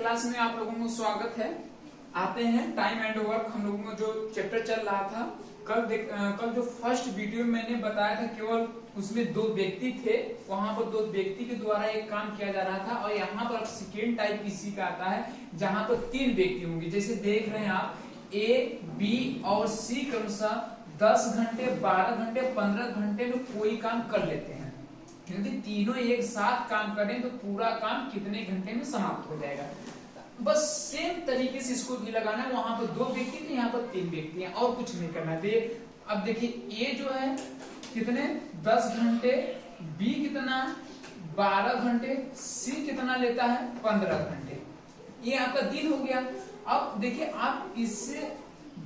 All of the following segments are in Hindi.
क्लास में आप लोगों को स्वागत है। आते हैं टाइम एंड वर्क। हम लोगों का जो चैप्टर चल रहा था कल जो फर्स्ट वीडियो में मैंने बताया था, केवल उसमें दो व्यक्ति थे। वहां पर दो व्यक्ति के द्वारा एक काम किया जा रहा था। और यहाँ पर सेकेंड टाइप इसी का आता है, जहां पर तीन व्यक्ति होंगे। जैसे देख रहे हैं आप, ए, बी और सी क्रमशः 10 घंटे, 12 घंटे, 15 घंटे में कोई काम कर लेते हैं। यदि तीनों एक साथ काम करें तो पूरा काम कितने घंटे में समाप्त हो जाएगा। बस सेम तरीके से इसको भी लगाना है। वहां पर दो व्यक्ति थे, यहाँ पर तीन व्यक्ति हैं, और कुछ नहीं करना है। अब देखिए, ए जो है कितने 10 घंटे, बी कितना 12 घंटे, सी कितना लेता है 15 घंटे। ये आपका दिन हो गया। अब देखिए, आप इससे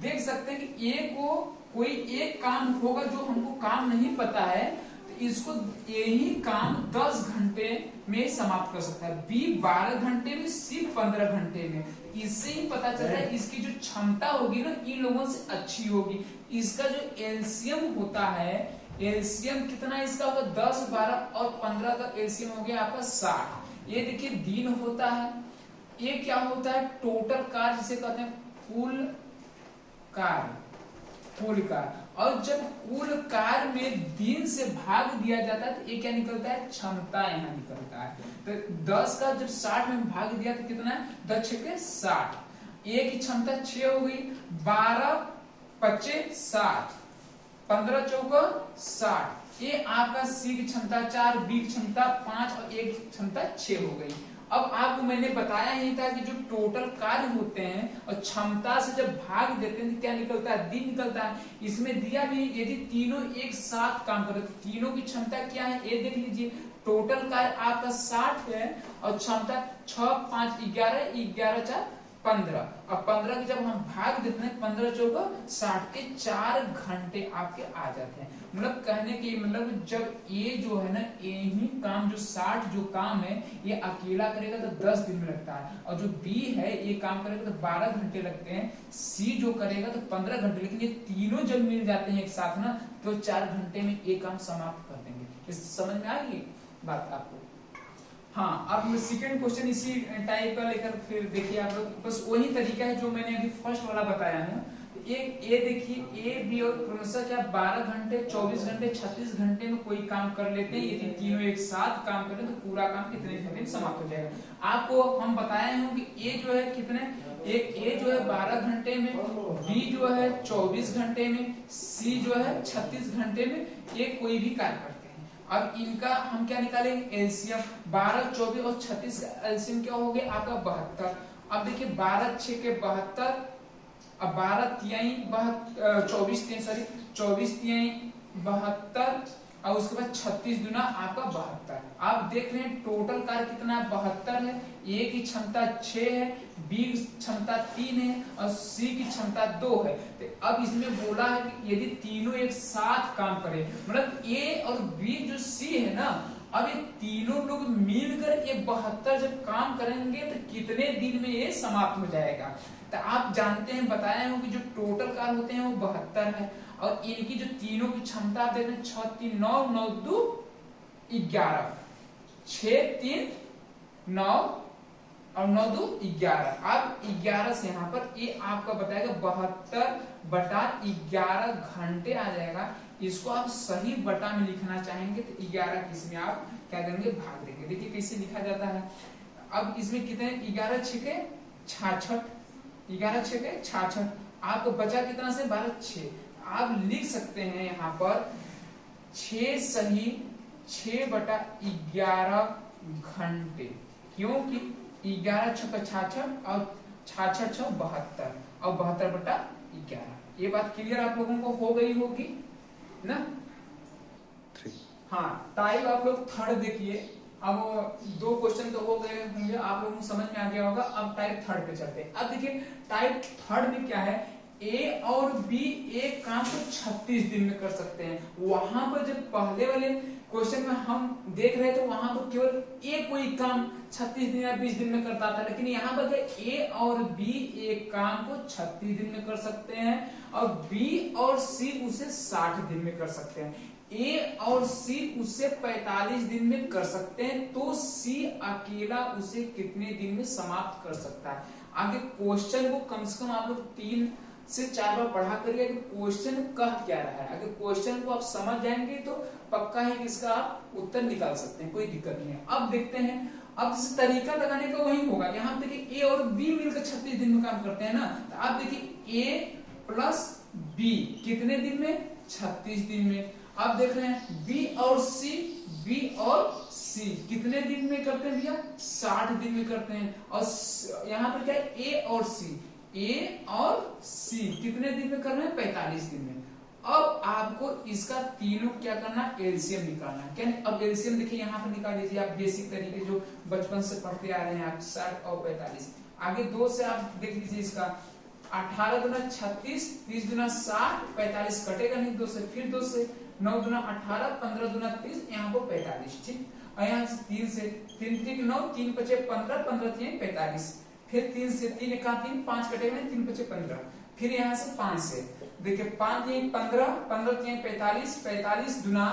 देख सकते हैं कि ए को कोई एक काम होगा जो हमको काम नहीं पता है, इसको यही काम 10 घंटे में समाप्त कर सकता है। बी 12 घंटे में, सी 15 घंटे में। इससे ही पता चलता है इसकी जो क्षमता होगी ना, इन लोगों से अच्छी होगी। इसका जो एलसीएम होता है, एलसीएम कितना इसका होगा 10, 12 और 15 का एलसीएम हो गया आपका 60। ये देखिए दिन होता है। ये क्या होता है, टोटल कार्य जिसे कहते हैं कुल कार्य, कुल कार्य। और जब कुल कार्य में दिन से भाग दिया जाता है तो ये क्या निकलता है, क्षमता यहाँ निकलता है। तो 10 का जब 60 में भाग दिया तो कितना है, 10 छके 60। ए की क्षमता 6 हो गई, 12 पच्चे 60, 15 चौका 60। ये आपका सी की क्षमता 4, बी की क्षमता 5 और ए की क्षमता 6 हो गई। अब आपको मैंने बताया ही था कि जो टोटल कार्य होते हैं और क्षमता से जब भाग देते हैं तो क्या निकलता है, दिन निकलता है। इसमें दिया भी, यदि तीनों एक साथ काम करें तो तीनों की क्षमता क्या है, ये देख लीजिए। टोटल कार्य आपका 60 है और क्षमता 6, 5, 11, 11 4 15। अब 15 के जब हम भाग देते हैं, 15 चौका 60 के 4 घंटे आपके आ जाते हैं। मतलब कहने की मतलब, जब ये जो है ना, यही काम जो 60 जो काम है ये अकेला करेगा तो 10 दिन में लगता है। और जो बी है ये काम करेगा तो 12 घंटे लगते हैं। सी जो करेगा तो 15 घंटे। लेकिन ये तीनों जब मिल जाते हैं एक साथ ना, तो 4 घंटे में ये काम समाप्त कर देंगे। इस समझ में आ गई बात आपको? हाँ, अब सेकंड क्वेश्चन इसी टाइप का लेकर फिर देखिए आप लोग। बस वही तरीका है जो मैंने अभी फर्स्ट वाला बताया है। एक ए देखिए, ए बी और क्रमशः क्या 12 घंटे, 24 घंटे, 36 घंटे में कोई काम कर लेते हैं। यदि तीनों एक साथ काम करें तो पूरा काम कितने घंटे में समाप्त हो जाएगा। आपको हम बताए हैं कि ए जो है कितने, ए जो है 12 घंटे में, बी जो है 24 घंटे में, सी जो है 36 घंटे में ये कोई भी कार्य करते हैं। अब इनका हम क्या निकालेंगे, एलसीएम। 12, 24 और 36 का एलसीएम क्या हो गया आपका 72। अब देखिए 12 6 के 72, अब 12 तिहाई 24 तिहाई 72 और उसके बाद 36 दुना आपका 72। आप देख रहे हैं टोटल कार्य कितना 72 है। ए की क्षमता 6 है, बी की क्षमता 3 है और सी की क्षमता 2 है। तो अब इसमें बोला है कि यदि तीनों एक साथ काम करें, मतलब ए और बी जो सी है ना, अब ये तीनों लोग मिलकर ये 72 जब काम करेंगे तो कितने दिन में ये समाप्त हो जाएगा। तो आप जानते हैं, बताया हूं कि जो टोटल कार्य होते हैं वो 72 है। और इनकी जो तीनों की क्षमता आप देखते हैं 6 3 9 9 2 11, 6 3 9 और 9 2 11। अब 11 से यहाँ पर ये आपका बताएगा 72/11 घंटे आ जाएगा। इसको आप सही बटा में लिखना चाहेंगे तो 11 किसमें आप क्या करेंगे, भाग देंगे। देखिए कैसे लिखा जाता है। अब इसमें कितने 11 छके 66, 11 छके 66। आपको बचा कितना से 12 6। आप लिख सकते हैं यहाँ पर 6 सही 6/11 घंटे, क्योंकि 11 छक्का 66 और 66 6 72 और 72/11। ये बात क्लियर आप लोगों को हो गई होगी ना। हाँ, टाइप आप लोग थर्ड देखिए। अब 2 क्वेश्चन तो हो गए होंगे, आप लोगों को समझ में आ गया होगा। अब टाइप थर्ड पे चलते हैं। अब देखिए टाइप थर्ड में क्या है, ए और बी एक काम को 36 दिन में कर सकते हैं। वहां पर जब पहले वाले क्वेश्चन में हम देख रहे थे, वहां पर केवल ए कोई काम 36 दिन या 20 दिन में करता था। लेकिन यहाँ पर ए और बी एक काम को 36 दिन में कर सकते हैं और बी और सी उसे 60 दिन में कर सकते हैं। ए और सी उसे 45 दिन में कर सकते हैं, तो सी अकेला उसे कितने दिन में समाप्त कर सकता है। आगे क्वेश्चन को कम से कम आप लोग 3 से 4 बार पढ़ा करिए कि क्वेश्चन कह क्या रहा है। अगर क्वेश्चन को आप समझ जाएंगे तो पक्का है कि इसका आप उत्तर निकाल सकते हैं, कोई दिक्कत नहीं है। अब देखते हैं, अब इस तरीका लगाने का वही होगा। यहाँ देखिए ए और बी मिलकर 36 दिन में काम करते हैं ना, तो आप देखिए ए प्लस बी कितने दिन में, 36 दिन में। आप देख रहे हैं बी और सी कितने दिन में करते हैं भैया, 60 दिन में करते हैं। और यहाँ पर क्या है, ए और सी कितने दिन में कर रहे हैं, 45 दिन में। अब आपको इसका तीनों क्या करना, एलसीएम निकालना है। क्या अब एलसीएम देखिए यहाँ पर निकाल लीजिए आप, बेसिक तरीके जो बचपन से पढ़ते आ रहे हैं आप, 60 और 45। आगे 2 से आप देख लीजिए इसका, 18 दूना 36, 30 दूना 60, 45 कटेगा नहीं 2 से, फिर 2 से 9 दूना 18, 15 दूना 30, यहाँ पर 45, ठीक। और यहाँ से 3 से 3 3 9, 3 5 15, 15 3 45, फिर 3 से 3 1 3, 5 कटेगा नहीं, 3 5 15, फिर यहाँ से 5 से देखिए 5 3 15, 15 3 45, 45 दूना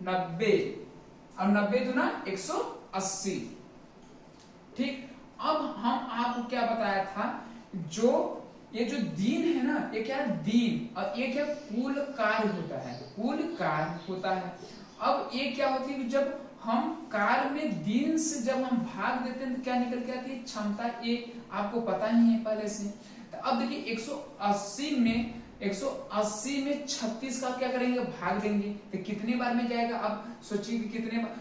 90 और 90 दूना 180, ठीक। अब हम आपको क्या बताया था, जो ये जो दिन है ना, ये क्या है दिन, और ये क्या कुल कार्य होता है, कुल कार्य होता है। अब ये क्या होती है, जब हम कार्य में दिन से जब हम भाग देते हैं तो क्या निकल के आती है, क्षमता। ये आपको पता ही है पहले से। तो अब देखिए 180 में 36 का क्या करेंगे, भाग देंगे, तो कितने बार में जाएगा। अब सोचिए कि कितने बार,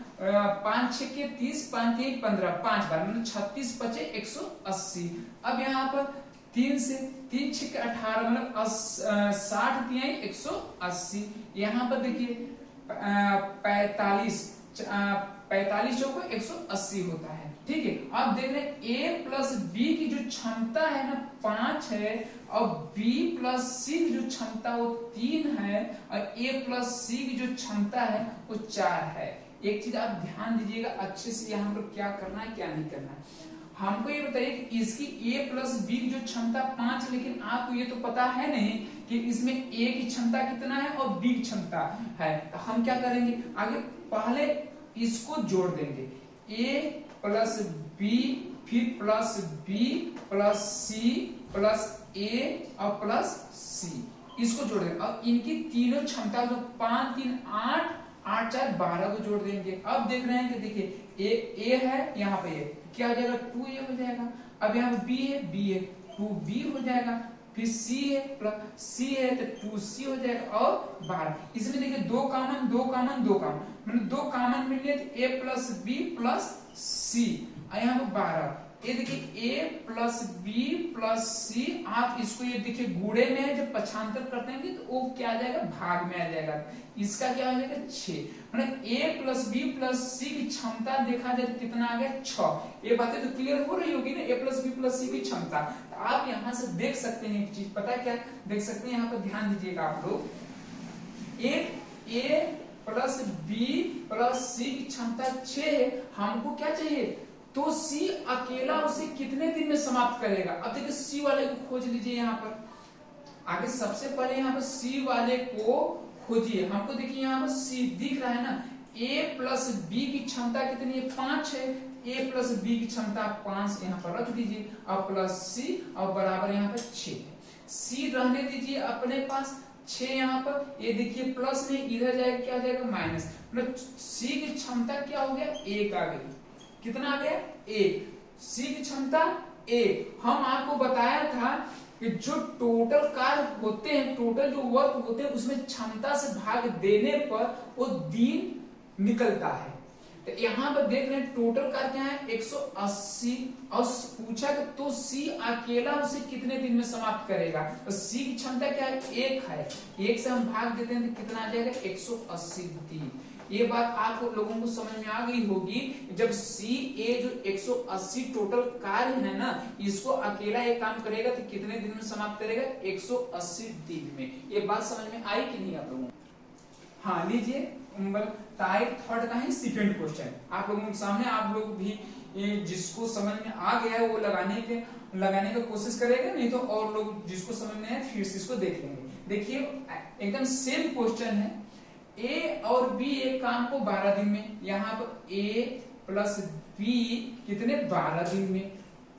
5 6 के 30, 5 3 15, 5 बार, मतलब 36 5 180। अब यहाँ पर 3 से 3 6 के 18, मतलब 60 3 180। यहाँ पर देखिए 45 चौको 180 होता है, ठीक है। अब देख रहे हैं ए प्लस बी की जो क्षमता है ना 5 है, और बी प्लस सी की जो क्षमता वो 3 है, और ए प्लस सी की जो क्षमता है वो 4 है। एक चीज आप ध्यान दीजिएगा अच्छे से, यहाँ पर क्या करना है क्या नहीं करना है। हमको ये बताइए कि इसकी a प्लस बी की जो क्षमता 5, लेकिन आपको ये तो पता है नहीं कि इसमें a की क्षमता कितना है और b की क्षमता है। तो हम क्या करेंगे, आगे पहले इसको जोड़ देंगे, a प्लस बी, फिर plus B plus C plus a और प्लस सी, इसको जोड़ देंगे। अब इनकी तीनों क्षमता जो 5 3 8 8 4 12 को जोड़ देंगे। अब देख रहे हैं कि देखिए a है, यहाँ पे क्या हो जाएगा, 2a हो जाएगा। अब यहाँ पे b है 2b हो जाएगा, फिर c है तो 2c हो जाएगा, और 12। इसमें देखिए 2 कॉमन मतलब 2 कॉमन मिले तो a प्लस बी प्लस सी, यहाँ पे 12। ये देखिए a प्लस बी प्लस सी, आप इसको ये देखिए गुणे में है, जब पक्षांतर करते हैं तो वो क्या आ जाएगा, भाग में आ जाएगा। इसका क्या हो जाएगा 6, मतलब a प्लस बी प्लस सी की क्षमता देखा जाए तो कितना आ गया 6। ये बातें तो क्लियर हो रही होगी ना, a प्लस बी प्लस सी की क्षमता। तो आप यहाँ से देख सकते हैं एक चीज, पता है क्या देख सकते हैं, यहाँ पर ध्यान दीजिएगा आप लोग, a प्लस बी प्लस सी की क्षमता 6 है, हमको क्या चाहिए, तो C अकेला उसे कितने दिन में समाप्त करेगा। अब देखिए C वाले को खोज लीजिए, यहाँ पर आगे सबसे पहले यहाँ पर C वाले को खोजिए। हमको देखिए यहाँ पर C दिख रहा है ना, A प्लस बी की क्षमता कितनी है, 5 है। A प्लस बी की क्षमता 5 यहाँ पर रख दीजिए, और प्लस C और बराबर यहाँ पर 6 है। C रहने दीजिए अपने पास 6 यहाँ पर, ये देखिए प्लस में इधर जाएगा क्या हो जाएगा माइनस, मतलब C की क्षमता क्या हो गया 1 आ गई। कितना आ गया 1, C की क्षमता 1। हम आपको बताया था कि जो टोटल कार्य होते हैं, टोटल जो वर्क होते हैं, उसमें क्षमता से भाग देने पर वो दिन निकलता है। तो यहाँ पर देख रहे हैं टोटल कार्य क्या है 180, और पूछा कि तो C अकेला उसे कितने दिन में समाप्त करेगा। तो C की क्षमता क्या है 1 है, 1 से हम भाग देते हैं तो कितना आ जाएगा 180 दिन। ये बात आप लोगों को समझ में आ गई होगी, जब CA जो 180 टोटल कार्य है ना, इसको अकेला ये काम करेगा तो कितने दिन में समाप्त करेगा 180 दिन में। ये बात समझ में आई कि नहीं आप लोगों को। हाँ लीजिए, टाइप 3 का ही सेकंड क्वेश्चन आप लोगों के सामने, आप लोग भी जिसको समझ में आ गया है वो लगाने का कोशिश करेगा, नहीं तो और लोग जिसको समझ में है फिर से इसको देख लेंगे। देखिए एकदम सेम क्वेश्चन है, ए और बी एक काम को 12 दिन में, यहाँ पर ए प्लस बी कितने 12 दिन में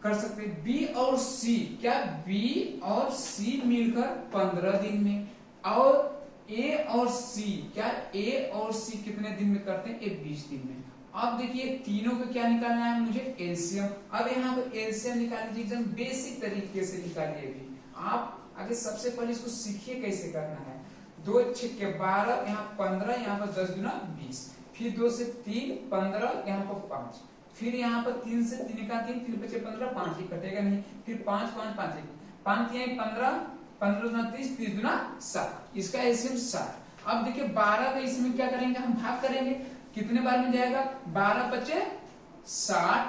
कर सकते हैं। बी और सी, क्या बी और सी मिलकर 15 दिन में, और ए और सी, क्या ए और सी कितने दिन में करते हैं, 20 दिन में। अब देखिए तीनों को क्या निकालना है मुझे, एलसीएम। अब यहाँ पर एलसीएम निकालने की एकदम बेसिक तरीके से निकालिए। भी आप आगे सबसे पहले इसको सीखिए कैसे करना है। 2 छक्के 12, यहाँ 15, यहाँ पर 10 गुना 20, फिर 2 से 3 15, यहाँ पर 5, फिर यहाँ पर 3 से 3 का 3, 3 बचे 15, 5 ही कटेगा नहीं, फिर 5 5 5 5 15, 15 दुना 30, 30 दुना 60, इसका एलसीएम 60। अब देखिए 12 का इसमें क्या करेंगे, हम भाग करेंगे, कितने बार में जाएगा, 12 बचे 60,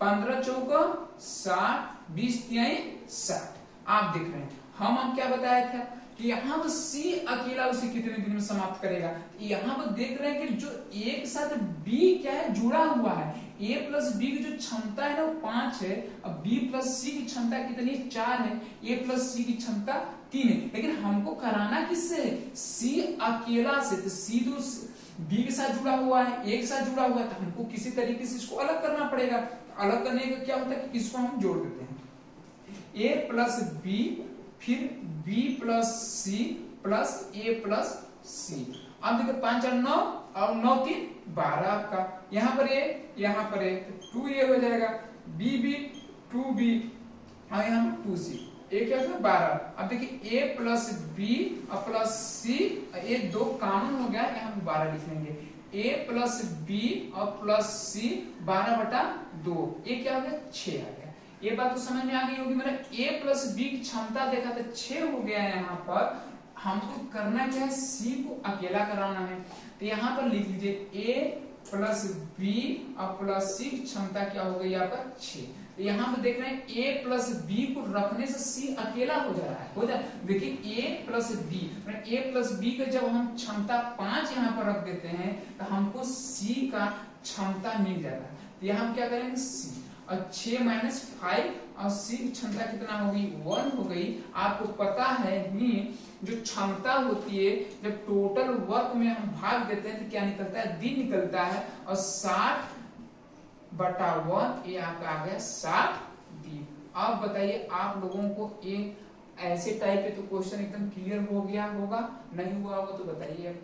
15 चौका 60, 20 तिहाई 60। आप देख रहे हैं हम क्या बताया था कि यहाँ पर सी अकेला उसे कितने दिन में समाप्त करेगा। यहाँ पर देख रहे हैं कि जो एक साथ बी क्या है जुड़ा हुआ है, ए प्लस बी की जो क्षमता है ना वो 5 है, अब बी प्लस सी की क्षमता कितनी 4 है, ए प्लस सी की क्षमता 3 है, लेकिन हमको कराना किससे है, सी अकेला से। तो सी तो बी के साथ जुड़ा हुआ है, ए के साथ जुड़ा हुआ है, तो हमको किसी तरीके से इसको अलग करना पड़ेगा। अलग करने का क्या होता है कि इसको हम जोड़ देते हैं, ए प्लस बी, फिर बी प्लस सी प्लस ए प्लस सी। अब देखो 5 और 9 और 9 3 12 आपका, यहाँ पर ए, यहाँ पर ए, तो 2a हो जाएगा, बी बी 2b और यहाँ पर 2c, ए क्या होगा 12। अब देखिए a प्लस बी और प्लस सी, ये 2 कॉमन हो गया, यहाँ पर 12 लिख लेंगे, a प्लस बी और प्लस सी 12/2, ये क्या हो गया 6 आ गया। ये बात तो समझ में आ गई होगी, मैंने a प्लस बी की क्षमता देखा तो 6 हो गया है। यहाँ पर हमको करना क्या है, c को अकेला कराना है, तो यहाँ पर लिख लीजिए a प्लस बी और प्लस सी की क्षमता क्या हो गई यहाँ पर 6। तो यहाँ पर देख रहे हैं a प्लस बी को रखने से c अकेला हो जा रहा है, हो जाए। देखिए a plus B, a plus B का जब हम क्षमता 5 यहाँ पर रख देते हैं तो हमको c का क्षमता मिल जाता है। तो यहाँ हम क्या करेंगे, c और 6 - 5 और सी की क्षमता कितना हो गई 1 हो गई। आपको पता है नहीं, जो क्षमता होती है जब टोटल वर्क में हम भाग देते हैं तो क्या निकलता है, डी निकलता है, और 60/1 ये आपका आ गया 60 डी। अब बताइए आप लोगों को ये ऐसे टाइप के तो क्वेश्चन एकदम क्लियर हो गया होगा, नहीं हुआ होगा तो बताइए।